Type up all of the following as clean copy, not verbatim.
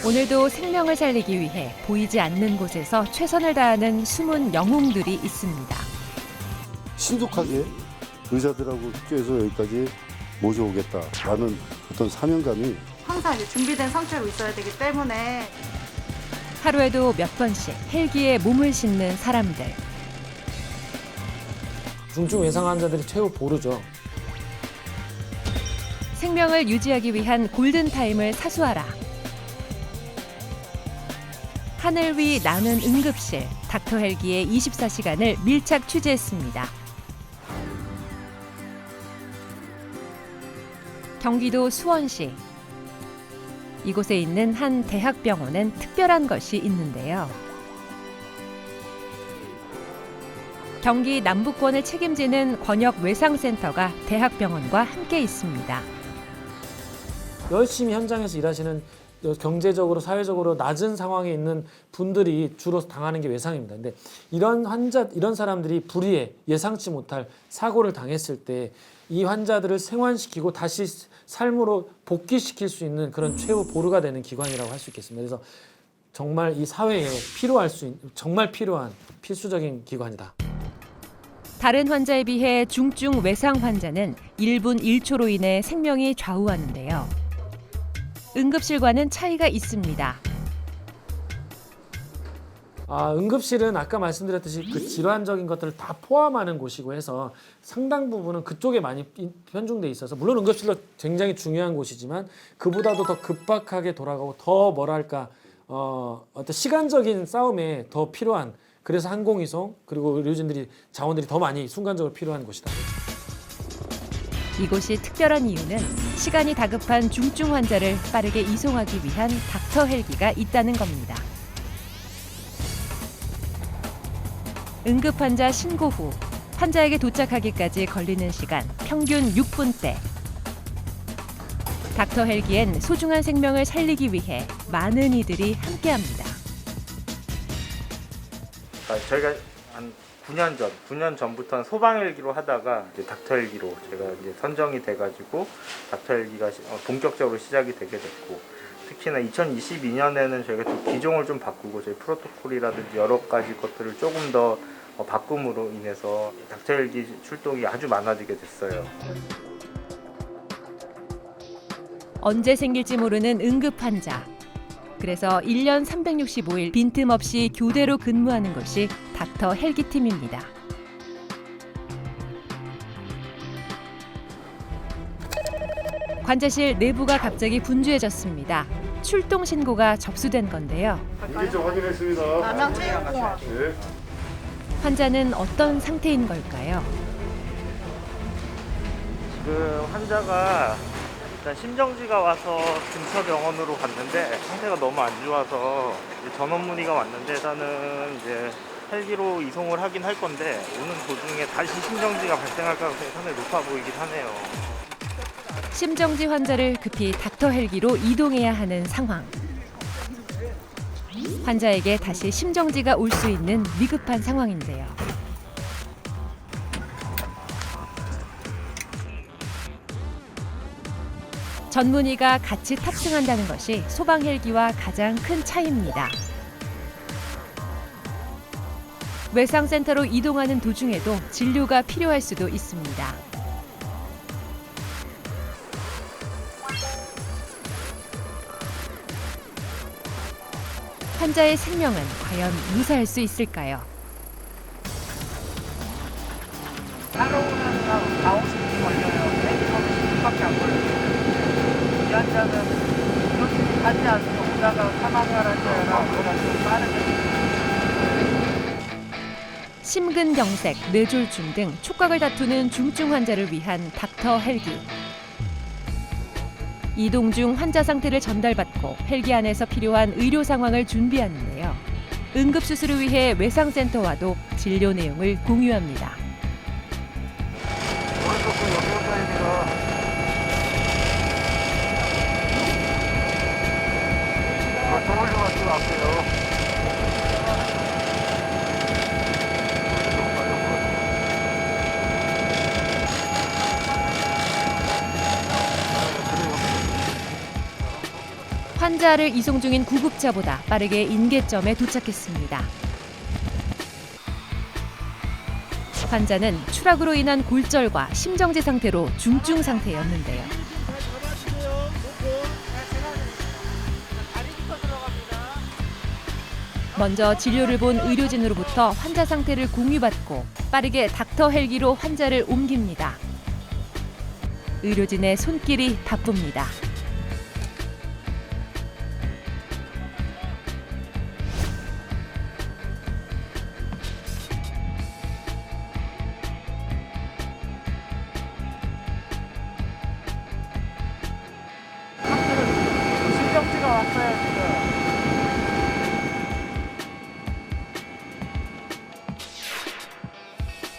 오늘도 생명을 살리기 위해 보이지 않는 곳에서 최선을 다하는 숨은 영웅들이 있습니다. 신속하게 의사들하고 협조해서 여기까지 모셔오겠다라는 어떤 사명감이 항상 이제 준비된 상태로 있어야 되기 때문에 하루에도 몇 번씩 헬기에 몸을 싣는 사람들. 중증 외상 환자들이 최후 보루죠. 생명을 유지하기 위한 골든타임을 사수하라. 하늘 위 나는 응급실, 닥터 헬기의 24시간을 밀착 취재했습니다. 경기도 수원시. 이곳에 있는 한 대학병원엔 특별한 것이 있는데요. 경기 남부권을 책임지는 권역 외상센터가 대학병원과 함께 있습니다. 열심히 현장에서 일하시는 경제적으로 사회적으로 낮은 상황에 있는 분들이 주로 당하는 게 외상입니다. 근데 이런 사람들이 불의에 예상치 못할 사고를 당했을 때 이 환자들을 생환시키고 다시 삶으로 복귀시킬 수 있는 그런 최후 보루가 되는 기관이라고 할 수 있겠습니다. 그래서 정말 이 사회에 정말 필요한 필수적인 기관이다. 다른 환자에 비해 중증 외상 환자는 1분 1초로 인해 생명이 좌우하는데요. 응급실과는 차이가 있습니다. 응급실은 아까 말씀드렸듯이 그 질환적인 것들을 다 포함하는 곳이고 해서 상당 부분은 그쪽에 많이 편중돼 있어서 물론 응급실도 굉장히 중요한 곳이지만 그보다도 더 급박하게 돌아가고 더 어떤 시간적인 싸움에 더 필요한 그래서 항공이송 그리고 의료진들이 자원들이 더 많이 순간적으로 필요한 곳이다. 이곳이 특별한 이유는 시간이 다급한 중증 환자를 빠르게 이송하기 위한 닥터 헬기가 있다는 겁니다. 응급 환자 신고 후 환자에게 도착하기까지 걸리는 시간 평균 6분대. 닥터 헬기엔 소중한 생명을 살리기 위해 많은 이들이 함께합니다. 저희가 한 9년 전부터는 소방 헬기로 하다가 이제 닥터 헬기로 제가 이제 선정이 돼가지고 닥터 헬기가 본격적으로 시작이 되게 됐고, 특히나 2022년에는 저희가 좀 기종을 좀 바꾸고 저희 프로토콜이라든지 여러 가지 것들을 조금 더 바꿈으로 인해서 닥터 헬기 출동이 아주 많아지게 됐어요. 언제 생길지 모르는 응급 환자. 그래서 1년 365일 빈틈없이 교대로 근무하는 것이 닥터 헬기 팀입니다. 관제실 내부가 갑자기 분주해졌습니다. 출동 신고가 접수된 건데요. 일정 확인했습니다. 남양체육공원 네. 환자는 어떤 상태인 걸까요? 지금 환자가 일단 심정지가 와서 근처 병원으로 갔는데 상태가 너무 안 좋아서 이제 전원 문의가 왔는데 일단은 이제 헬기로 이송을 하긴 할 건데 오는 도중에 다시 심정지가 발생할 가능성이 상당히 높아 보이긴 하네요. 심정지 환자를 급히 닥터 헬기로 이동해야 하는 상황. 환자에게 다시 심정지가 올 수 있는 위급한 상황인데요. 전문의가 같이 탑승한다는 것이 소방 헬기와 가장 큰 차이입니다. 외상센터로 이동하는 도중에도 진료가 필요할 수도 있습니다. 환자의 생명은 과연 무사할 수 있을까요? 따라오는 4-50분 걸려요. 헬기는 10분밖에 안 걸려요. 이 환자는 이렇게 가지 않고 오다가 사망을 하셔야 보다 좀 빠르게. 심근경색, 뇌졸중 등 촉각을 다투는 중증 환자를 위한 닥터 헬기. 이동 중 환자 상태를 전달받고 헬기 안에서 필요한 의료 상황을 준비하는데요. 응급수술을 위해 외상센터와도 진료 내용을 공유합니다. 환자를 이송 중인 구급차보다 빠르게 인계점에 도착했습니다. 환자는 추락으로 인한 골절과 심정지 상태로 중증 상태였는데요. 먼저 진료를 본 의료진으로부터 환자 상태를 공유받고 빠르게 닥터 헬기로 환자를 옮깁니다. 의료진의 손길이 바쁩니다. 실정지가 왔어요 지금.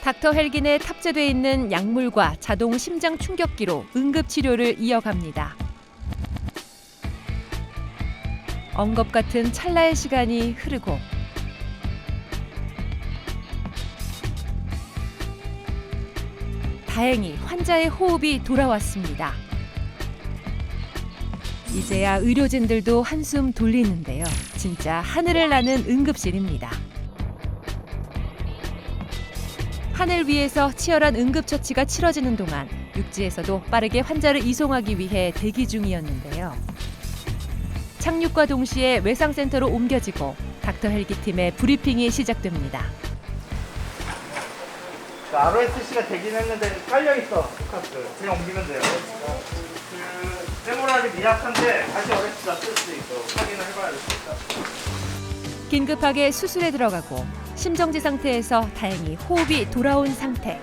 닥터 헬기 내 탑재돼 있는 약물과 자동 심장 충격기로 응급 치료를 이어갑니다. 엉겁 같은 찰나의 시간이 흐르고 다행히 환자의 호흡이 돌아왔습니다. 이제야 의료진들도 한숨 돌리는데요. 진짜 하늘을 나는 응급실입니다. 하늘 위에서 치열한 응급처치가 치러지는 동안 육지에서도 빠르게 환자를 이송하기 위해 대기 중이었는데요. 착륙과 동시에 외상센터로 옮겨지고 닥터 헬기 팀의 브리핑이 시작됩니다. ROSC가 되긴 했는데 깔려 있어. 포카스. 그냥 옮기면 돼요. 그 세모랄이 미약한데 다시 ROS가 쓸 수 있어. 확인을 해봐야 되겠다. 긴급하게 수술에 들어가고 심정지 상태에서 다행히 호흡이 돌아온 상태.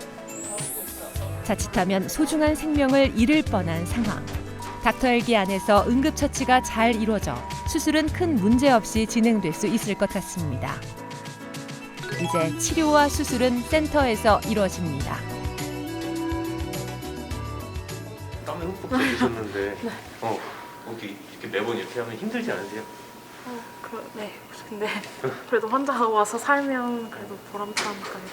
자칫하면 소중한 생명을 잃을 뻔한 상황. 닥터 헬기 안에서 응급처치가 잘 이루어져 수술은 큰 문제 없이 진행될 수 있을 것 같습니다. 이제 치료와 수술은 센터에서 이루어집니다. 땀에 흠뻑 흘리셨는데 어디 이렇게 매번 이렇게 하면 힘들지 않으세요? 네. 근데 그래도 혼자 와서 살면 그래도 보람차니까요.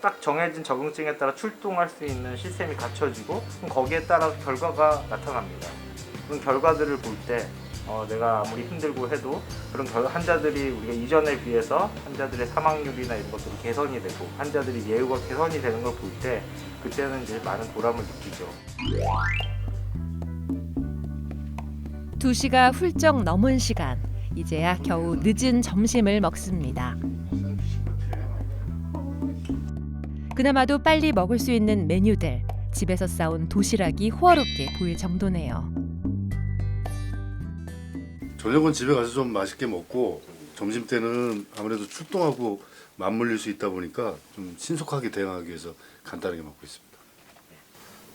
딱 정해진 적응증에 따라 출동할 수 있는 시스템이 갖춰지고 그럼 거기에 따라서 결과가 나타납니다. 그런 결과들을 볼 때 내가 아무리 힘들고 해도 그런 환자들이 우리가 이전에 비해서 환자들의 사망률이나 이런 것들이 개선이 되고 환자들이 예후가 개선이 되는 걸 볼 때 그때는 이제 많은 보람을 느끼죠. 2시가 훌쩍 넘은 시간. 이제야 겨우 늦은 점심을 먹습니다. 그나마도 빨리 먹을 수 있는 메뉴들. 집에서 싸온 도시락이 호화롭게 보일 정도네요. 저녁은 집에 가서 좀 맛있게 먹고 점심 때는 아무래도 출동하고 맞물릴 수 있다 보니까 좀 신속하게 대응하기 위해서 간단하게 먹고 있습니다.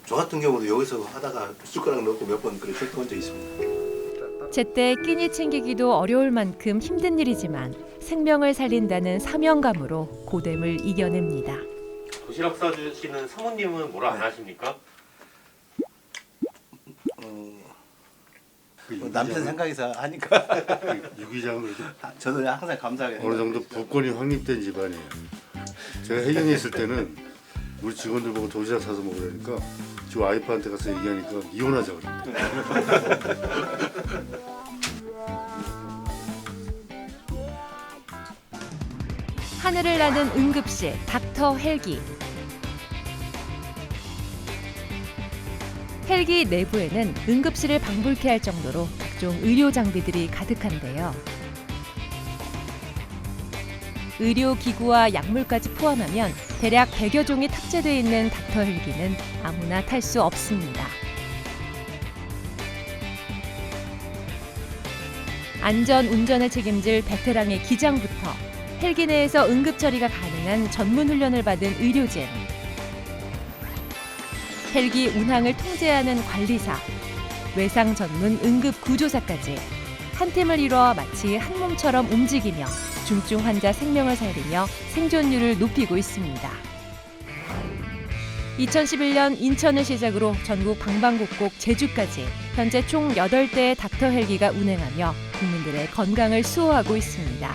저 같은 경우도 여기서 하다가 숟가락 넣고 몇 번 그렇게 출동한 적이 있습니다. 제때 끼니 챙기기도 어려울 만큼 힘든 일이지만 생명을 살린다는 사명감으로 고됨을 이겨냅니다. 도시락 싸주시는 사모님은 뭐라 안 하십니까? 남편 생각해서 하니까 유기장은 저는 항상 감사하게 어느 정도 복권이 확립된 집안이에요. 제가 해경에 있을 때는 우리 직원들 보고 도시락 사서 먹으라니까 지 와이프한테 가서 얘기하니까 이혼하자고 그랬대. 하늘을 나는 응급실 닥터 헬기. 헬기 내부에는 응급실을 방불케 할 정도로 각종 의료 장비들이 가득한데요. 의료기구와 약물까지 포함하면 대략 100여 종이 탑재되어 있는 닥터 헬기는 아무나 탈 수 없습니다. 안전 운전을 책임질 베테랑의 기장부터 헬기 내에서 응급 처리가 가능한 전문 훈련을 받은 의료진, 헬기 운항을 통제하는 관리사, 외상 전문 응급 구조사까지 한 팀을 이뤄 마치 한 몸처럼 움직이며 중증 환자 생명을 살리며 생존율을 높이고 있습니다. 2011년 인천을 시작으로 전국 방방곡곡 제주까지 현재 총 8대의 닥터 헬기가 운행하며 국민들의 건강을 수호하고 있습니다.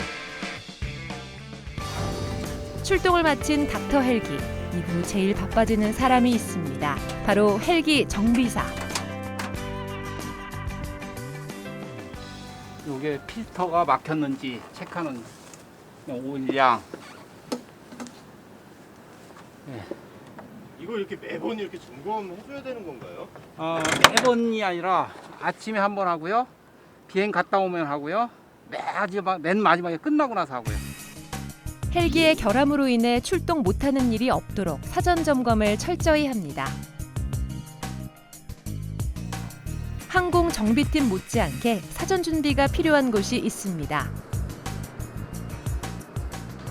출동을 마친 닥터 헬기, 이후 제일 바빠지는 사람이 있습니다. 바로 헬기 정비사. 요게 필터가 막혔는지 체크하는 오일량. 이거 이렇게 매번 이렇게 점검해줘야 되는 건가요? 매번이 아니라 아침에 한 번 하고요. 비행 갔다 오면 하고요. 맨 마지막에 끝나고 나서 하고요. 헬기의 결함으로 인해 출동 못하는 일이 없도록 사전 점검을 철저히 합니다. 항공 정비팀 못지않게 사전 준비가 필요한 곳이 있습니다.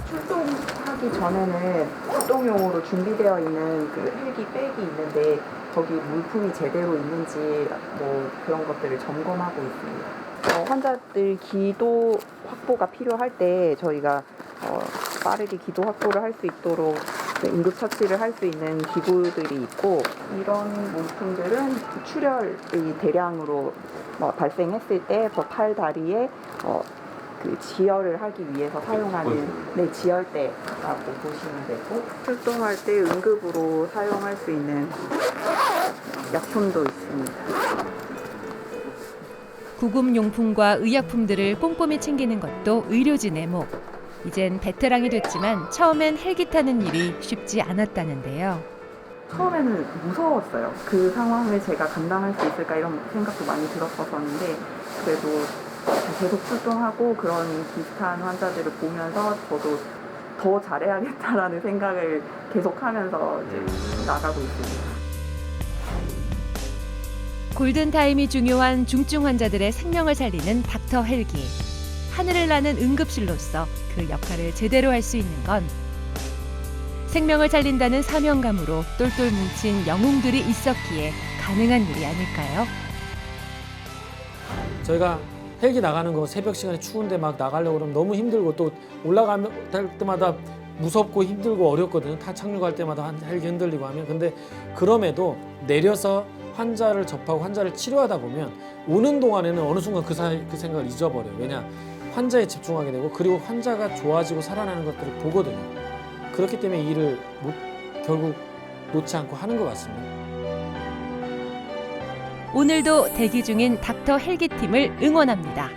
출동하기 전에는 출동용으로 준비되어 있는 그 헬기 백이 있는데 거기 물품이 제대로 있는지 뭐 그런 것들을 점검하고 있습니다. 환자들 기도 확보가 필요할 때 저희가 빠르게 기도 확보를 할 수 있도록 응급 처치를 할 수 있는 기구들이 있고, 이런 물품들은 출혈이 대량으로 발생했을 때 팔 다리에 그 지혈을 하기 위해서 사용하는 지혈대라고 보시면 되고, 출동할 때 응급으로 사용할 수 있는 약품도 있습니다. 구급용품과 의약품들을 꼼꼼히 챙기는 것도 의료진의 목. 이젠 베테랑이 됐지만 처음엔 헬기 타는 일이 쉽지 않았다는데요. 처음에는 무서웠어요. 그 상황을 제가 감당할 수 있을까 이런 생각도 많이 들었었는데, 그래도 계속 출동하고 그런 비슷한 환자들을 보면서 저도 더 잘해야겠다라는 생각을 계속하면서 이제 나가고 있습니다. 골든타임이 중요한 중증 환자들의 생명을 살리는 닥터 헬기. 하늘을 나는 응급실로서 그 역할을 제대로 할 수 있는 건 생명을 살린다는 사명감으로 똘똘 뭉친 영웅들이 있었기에 가능한 일이 아닐까요? 저희가 헬기 나가는 거 새벽 시간에 추운데 막 나가려고 그러면 너무 힘들고, 또 올라갈 때마다 무섭고 힘들고 어렵거든요. 타 착륙할 때마다 헬기 흔들리고 하면. 근데 그럼에도 내려서 환자를 접하고 환자를 치료하다 보면 오는 동안에는 어느 순간 그 생각을 잊어버려요. 왜냐? 환자에 집중하게 되고, 그리고 환자가 좋아지고 살아나는 것들을 보거든요. 그렇기 때문에 이 일을 결국 놓지 않고 하는 것 같습니다. 오늘도 대기 중인 닥터 헬기팀을 응원합니다.